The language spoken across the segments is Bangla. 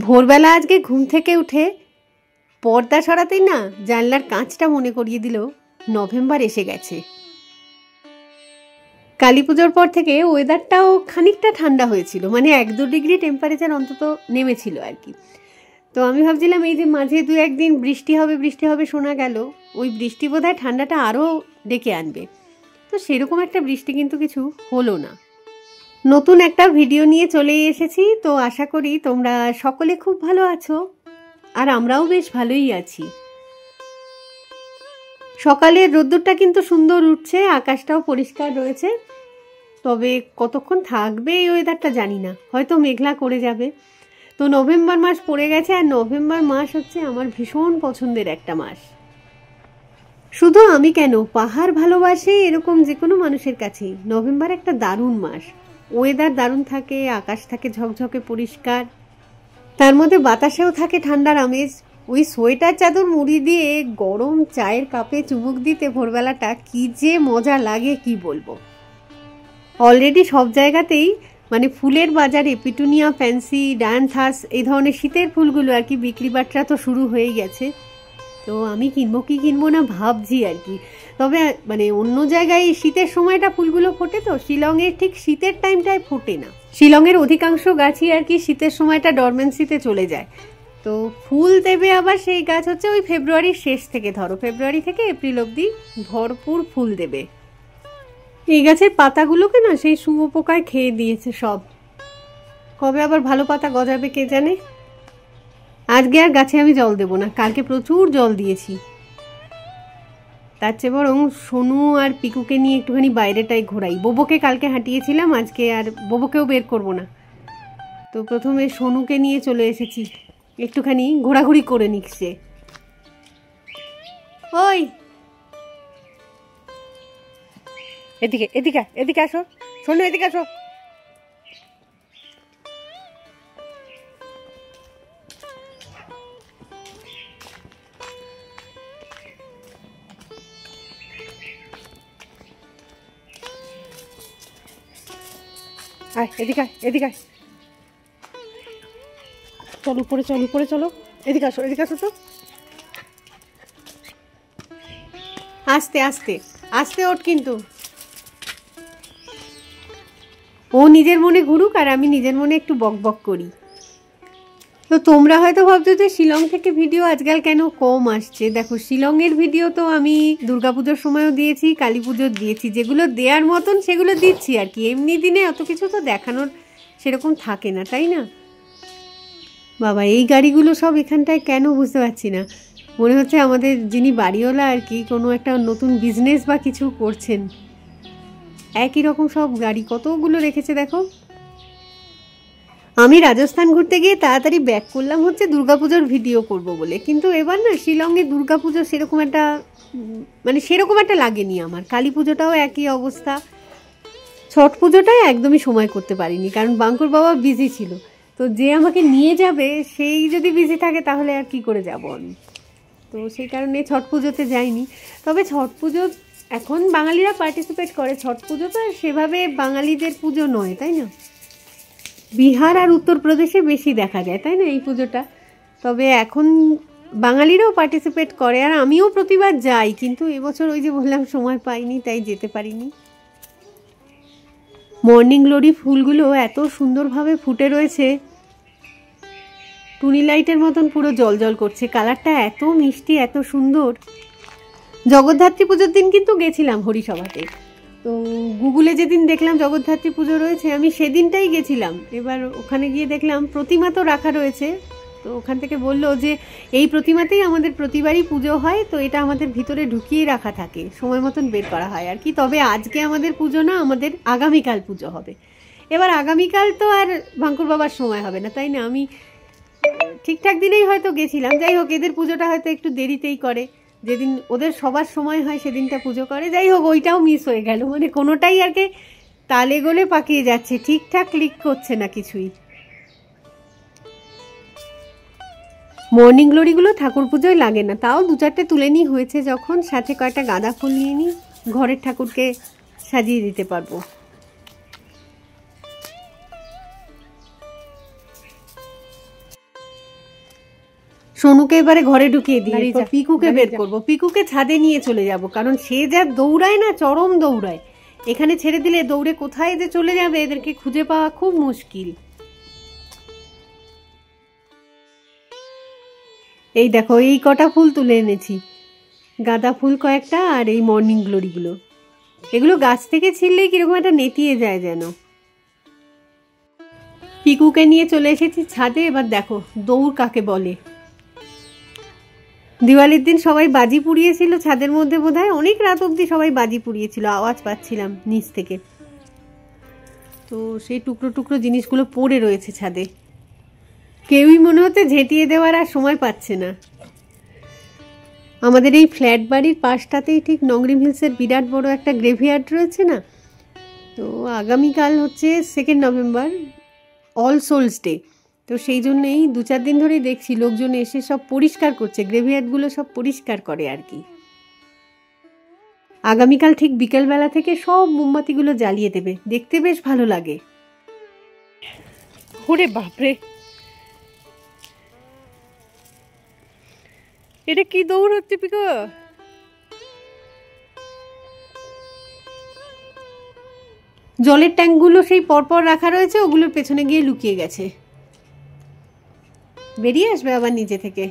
ভোরবেলা আজকে ঘুম থেকে উঠে পর্দা সরাতেই না জানলার কাঁচটা মনে করিয়ে দিল নভেম্বর এসে গেছে। কালী পুজোর পর থেকে ওয়েদারটাও খানিকটা ঠান্ডা হয়েছিল, মানে 1-2 ডিগ্রি টেম্পারেচার অন্তত নেমেছিল আর কি। তো আমি ভাবছিলাম এই যে মাঝে 2-1 দিন বৃষ্টি হবে শোনা গেল, ওই বৃষ্টি বোধহয় ঠান্ডাটা আরও ডেকে আনবে। তো সেরকম একটা বৃষ্টি কিন্তু কিছু হলো না। নতুন একটা ভিডিও নিয়ে চলে এসেছি, তো আশা করি তোমরা সকলে খুব ভালো আছো, আর আমরাও বেশ ভালোই আছি। সকালের রোদ্দুরটা কিন্তু সুন্দর উঠছে, আকাশটাও পরিষ্কার রয়েছে, তবে কতক্ষণ থাকবে এই ওয়েদারটা জানি না, হয়তো মেঘলা করে যাবে। তো নভেম্বর মাস পড়ে গেছে, আর নভেম্বর মাস হচ্ছে আমার ভীষণ পছন্দের একটা মাস। শুধু আমি কেন, পাহাড় ভালোবাসে এরকম যে কোনো মানুষের কাছেই নভেম্বর একটা দারুণ মাস। ওয়েদার দারুণ থাকে, আকাশ থাকে ঝকঝকে পরিষ্কার, তার মধ্যে বাতাসেও থাকে ঠান্ডার আমেজ। ওই সোয়েটার চাদর মুড়ি দিয়ে গরম চায়ের কাপে চুমুক দিতে ভোরবেলাটা কি যে মজা লাগে কি বলবো। অলরেডি সব জায়গাতেই মানে ফুলের বাজারে পিটুনিয়া, ফ্যান্সি, ডায়ান্থাস এই ধরনের শীতের ফুলগুলো আর কি বিক্রি বাট্টা তো শুরু হয়ে গেছে। তো আমি কিনবো কি কিনবো না ভাবছি আর কি। তবে মানে অন্য জায়গায় শীতের সময়টা ফুলগুলো ফোটে, তো শিলংয়ের ঠিক শীতের টাইমটায় ফোটে না। শিলংয়ের অধিকাংশ গাছই আর কি শীতের সময়টা ডরমেন্সিতে চলে যায়। তো ফুল দেবে আবার সেই গাছ হচ্ছে ওই ফেব্রুয়ারির শেষ থেকে, ধরো ফেব্রুয়ারি থেকে এপ্রিল অবধি ভরপুর ফুল দেবে। এই গাছের পাতাগুলোকে না সেই শুঁয়োপোকায় খেয়ে দিয়েছে সব, কবে আবার ভালো পাতা গজাবে কে জানে। আজকে আর গাছে আমি জল দেবো না, কালকে প্রচুর জল দিয়েছি। তার চেয়ে বরং সোনু আর পিকুকে নিয়ে একটুখানি বাইরেটাই ঘোরাই। বোবোকে কালকে হাঁটিয়েছিলাম, আজকে আর বোবোকেও বের করবো না। তো প্রথমে সোনুকে নিয়ে চলে এসেছি, একটুখানি ঘোরাঘুরি করে নিচ্ছে। ওই এদিকে এদিকে এদিকে আসো, সোনু এদিকে আসো। আয় এদিকে এদিকে, চল উপরে চল, উপরে চলো, এদিকে আসো তো। আস্তে আস্তে আস্তে ওঠ, কিন্তু ও নিজের মনে ঘুরুক আর আমি নিজের মনে একটু বক বক করি। তো তোমরা হয়তো ভাবছো যে শিলং থেকে ভিডিও আজকাল কেন কম আসছে। দেখো, শিলংয়ের ভিডিও তো আমি দুর্গাপুজোর সময়ও দিয়েছি, কালী পুজোর দিয়েছি, যেগুলো দেওয়ার মতন সেগুলো দিচ্ছি আর কি। এমনি দিনে অত কিছু তো দেখানোর সেরকম থাকে না, তাই না? বাবা, এই গাড়িগুলো সব এখানটায় কেন বুঝতে পারছি না। মনে হচ্ছে আমাদের যিনি বাড়িওয়ালা আর কি কোনো একটা নতুন বিজনেস বা কিছু করছেন। একই রকম সব গাড়ি কতগুলো রেখেছে দেখো। আমি রাজস্থান ঘুরতে গিয়ে তাড়াতাড়ি ব্যাক করলাম হচ্ছে দুর্গাপুজোর ভিডিও করব বলে, কিন্তু এবার না শিলংয়ে দুর্গাপুজো সেরকম একটা লাগেনি আমার। কালী পুজোটাও একই অবস্থা, ছট পুজোটাই একদমই সময় করতে পারিনি, কারণ বাঙ্কুর বাবা বিজি ছিল। তো যে আমাকে নিয়ে যাবে সেই যদি বিজি থাকে তাহলে আর কি করে যাব আমি। তো সেই কারণে ছট পুজোতে যাইনি। তবে ছট পুজো এখন বাঙালিরা পার্টিসিপেট করে, ছট পুজো তো সেভাবে বাঙালিদের পুজো নয়, তাই না? বিহার আর উত্তরপ্রদেশে বেশি দেখা যায়, তাই না এই পুজোটা। তবে এখন বাঙালিরাও পার্টিসিপেট করে, আর আমিও প্রতিবার যাই, কিন্তু এবছর ওই যে বললাম সময় পাইনি, তাই যেতে পারিনি। মর্নিং গ্লোরি ফুলগুলো এত সুন্দরভাবে ফুটে রয়েছে, টুনি লাইটের মতন পুরো জল জল করছে, কালারটা এত মিষ্টি, এত সুন্দর। জগদ্ধাত্রী পুজোর দিন কিন্তু গেছিলাম হরিসভাতে। তো গুগলে যেদিন দেখলাম জগদ্ধাত্রী পুজো রয়েছে, আমি সেদিনটাই গেছিলাম। এবার ওখানে গিয়ে দেখলাম প্রতিমা তো রাখা রয়েছে, তো ওখান থেকে বললো যে এই প্রতিমাতেই আমাদের প্রতিবারই পুজো হয়, তো এটা আমাদের ভিতরে ঢুকিয়ে রাখা থাকে, সময় মতন বের করা হয় আর কি। তবে আজকে আমাদের পুজো না, আমাদের আগামীকাল পুজো হবে। এবার আগামীকাল তো আর বাঙ্কুর বাবার সময় হবে না, তাই না? আমি ঠিকঠাক দিনেই হয়তো গেছিলাম। যাই হোক, এদের পুজোটা হয়তো একটু দেরিতেই করে, যেদিন ওদের সবার সময় হয় সেদিনটা পুজো করে। যাই হোক, ওইটাও মিস হয়ে গেল, মানে কোনোটাই আর কি তালে গোলে পাকিয়ে যাচ্ছে, ঠিকঠাক ক্লিক করছে না কিছুই। মর্নিং গ্লোরিগুলো ঠাকুর পুজোয় লাগে না, তাও 2-4টে তুলে নিয়ে হয়েছে যখন, সাথে কয়েকটা গাঁদা ফুল নিয়ে নিই, ঘরের ঠাকুরকে সাজিয়ে দিতে পারবো। সোনুকে এবারে ঘরে ঢুকিয়ে দিই, পিকুকে বের করবো, পিকুকে ছাদে নিয়ে চলে যাব, কারণ সে যা দৌড়ায় না, চরম দৌড়ায়। এখানে ছেড়ে দিলে দৌড়ে কোথায় যে চলে যাবে এদেরকে খুঁজে পাওয়া খুব মুশকিল। এই দেখো এই কটা ফুল তুলে এনেছি, গাঁদা ফুল কয়েকটা আর এই মর্নিং গ্লোরিগুলো। এগুলো গাছ থেকে ছিঁড়লেই কিরকম একটা নেতিয়ে যায় যেন। পিকুকে নিয়ে চলে এসেছি ছাদে। এবার দেখো দৌড় কাকে বলে। দিওয়ালির দিন সবাই বাজি পুড়িয়েছিল ছাদের মধ্যে, বোধহয় অনেক রাত অবধি সবাই বাজি পুড়িয়েছিল, আওয়াজ পাচ্ছিলাম নিচ থেকে। তো সেই টুকরো টুকরো জিনিসগুলো পড়ে রয়েছে ছাদে, কেউই মনে হতে ঝেঁটিয়ে দেওয়ার আর সময় পাচ্ছে না। আমাদের এই ফ্ল্যাট বাড়ির পাশটাতেই ঠিক নংরিম হিলসের বিরাট বড় একটা গ্রেভিয়ার্ড রয়েছে না, তো আগামীকাল হচ্ছে 2 নভেম্বর, অল সোলস ডে। তো সেই জন্যেই 2-4 দিন ধরেই দেখছি লোকজন এসে সব পরিষ্কার করছে, গ্রেভিয়ার্ডগুলো সব পরিষ্কার করে আর কি। আগামীকাল ঠিক বিকেলবেলা থেকে সব মোমবাতিগুলো জ্বালিয়ে দেবে, দেখতে বেশ ভালো লাগে। ওরে বাপরে, এটা কি দৌড় হচ্ছে পিকো? জলের ট্যাঙ্কগুলো সেই পরপর রাখা রয়েছে, ওগুলোর পেছনে গিয়ে লুকিয়ে গেছে, বেরিয়ে আসবে আবার নিচে থেকে।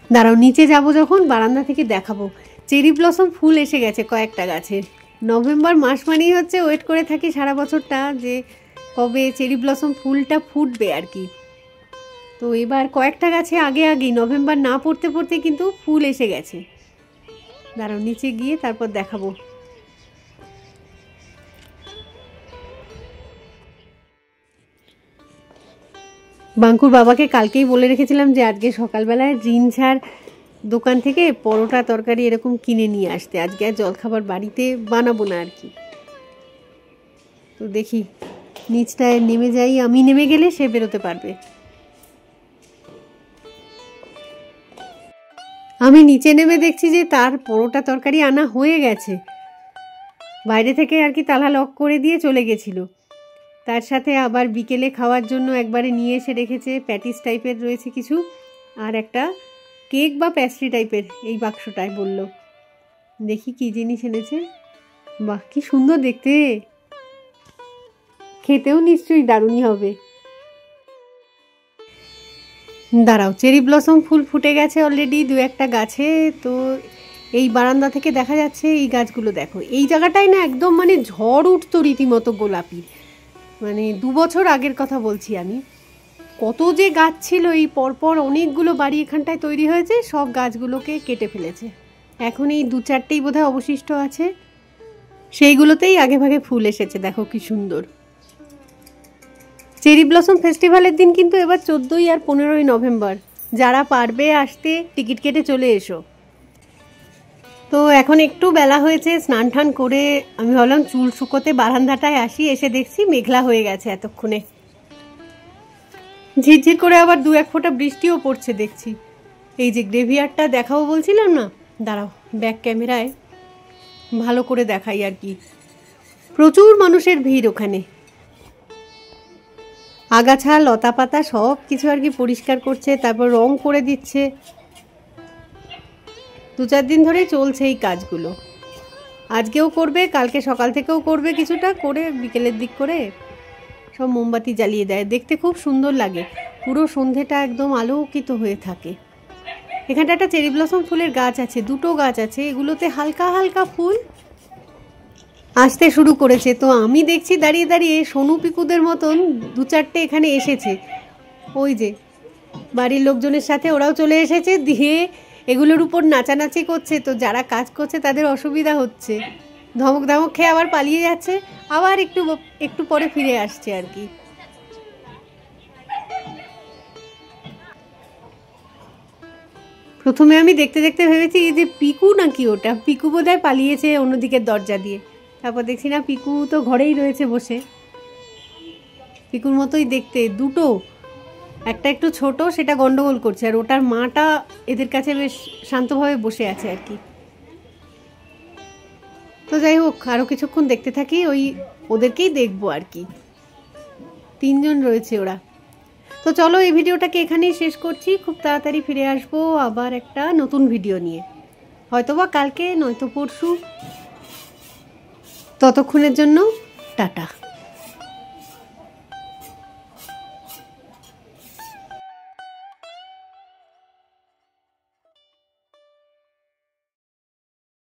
দাঁড়াও, নিচে যাব যখন বারান্দা থেকে দেখাবো। চেরি ব্লসম ফুল এসে গেছে কয়েকটা গাছের। নভেম্বর মাস মানেই হচ্ছে ওয়েট করে থাকি সারা বছরটা যে কবে চেরি ব্লসম ফুলটা ফুটবে আর কি। তো এবার কয়েকটা গাছে আগে আগেই নভেম্বর না পড়তে পড়তে কিন্তু ফুল এসে গেছে। দাঁড়াও নিচে গিয়ে তারপর দেখাবো। বাঙ্কুর বাবাকে কালকেই বলে রেখেছিলাম যে আজকে সকালবেলায় রিনঝার দোকান থেকে পরোটা তরকারি এরকম কিনে নিয়ে আসতে, আজকে আর জলখাবার বাড়িতে বানাবো না আর কি। তো দেখি নিচটায় নেমে যাই, আমি নেমে গেলে সে বেরোতে পারবে। আমি নিচে নেমে দেখছি যে তার পরোটা তরকারি আনা হয়ে গেছে, বাইরে থেকে আর কি তালা লক করে দিয়ে চলে গেছিল। তার সাথে আবার বিকেলে খাওয়ার জন্য একবারে নিয়ে এসে রেখেছে প্যাটিস টাইপের রয়েছে কিছু, আর একটা কেক বা প্যাস্ট্রি টাইপের এই বাক্সটায় বলল। দেখি কি জিনিস এনেছে। বাহ কি সুন্দর দেখতে, খেতেও নিশ্চয়ই দারুণই হবে। দাঁড়াও, চেরি ব্লসম ফুল ফুটে গেছে অলরেডি 2-1টা গাছে। তো এই বারান্দা থেকে দেখা যাচ্ছে এই গাছগুলো দেখো, এই জায়গাটায় না একদম মানে ঝড় উঠতো রীতিমতো গোলাপি। মানে 2 বছর আগের কথা বলছি আমি। কত যে গাছ ছিল, এই পরপর অনেকগুলো বাড়ি এখানটায় তৈরি হয়েছে, সব গাছগুলোকে কেটে ফেলেছে। এখন এই 2-4টেই বোধহয় অবশিষ্ট আছে, সেইগুলোতেই আগে ভাগে ফুল এসেছে। দেখো কি সুন্দর। চেরি ব্লসম ফেস্টিভ্যালের দিন কিন্তু এবার 14 আর 15 নভেম্বর। যারা পারবে আসতে টিকিট কেটে চলে এসো। তো এখন একটু বেলা হয়েছে, স্নান টান করে আমি ভাবলাম চুল শুকোতে বারান্দাটায় আসি, এসে দেখছি মেঘলা হয়ে গেছে এতক্ষণে। ঝিরঝির করে আবার 2-1 ফোঁটা বৃষ্টিও পড়ছে দেখছি। এই যে গ্রেভিয়ার্ডটা দেখাবো বলছিলাম না, দাঁড়াও ব্যাক ক্যামেরায় ভালো করে দেখাই আর কি। প্রচুর মানুষের ভিড় ওখানে, আগাছা লতা পাতা সব কিছু আর কি পরিষ্কার করছে, তারপর রং করে দিচ্ছে। 2-4 দিন ধরেই চলছে এই কাজগুলো। আজকেও করবে, কালকে সকাল থেকেও করবে, কিছুটা করে বিকেলের দিক করে সব মোমবাতি জ্বালিয়ে দেয়। দেখতে খুব সুন্দর লাগে, পুরো সন্ধেটা একদম আলোকিত হয়ে থাকে। এখানটা একটা চেরি ব্লসম ফুলের গাছ আছে, 2টো গাছ আছে, এগুলোতে হালকা হালকা ফুল আসতে শুরু করেছে। তো আমি দেখছি দাঁড়িয়ে দাঁড়িয়ে সোনু পিকুদের মতন 2-4টে এখানে এসেছে, ওই যে বাড়ির লোকজনের সাথে ওরাও চলে এসেছে, দিয়ে এগুলোর উপর নাচানাচি করছে। তো যারা কাজ করছে তাদের অসুবিধা হচ্ছে, ধমক ধমক খেয়ে আবার পালিয়ে যাচ্ছে, আবার একটু পরে ফিরে আসছে আর কি। প্রথমে আমি দেখতে দেখতে ভেবেছি এই যে পিকু নাকি, ওটা পিকু বোধহয় পালিয়েছে অন্যদিকের দরজা দিয়ে। তারপর দেখছি না, পিকু তো ঘরেই রয়েছে বসে, পিকুর মতোই দেখতে দুটো, একটা একটু ছোট, সেটা গন্ডগোল করছে, আর ওটার মাটা এদের কাছে বেশ শান্তভাবে বসে আছে আর কি। তো যাই হোক, আরও কিছুক্ষণ দেখতে থাকি, ওই ওদেরকেই দেখবো আর কি। 3 জন রয়েছে ওরা। তো চলো এই ভিডিওটাকে এখানেই শেষ করছি। খুব তাড়াতাড়ি ফিরে আসবো আবার একটা নতুন ভিডিও নিয়ে, হয়তোবা কালকে নয়তো পরশু। ততক্ষণের জন্য টাটা।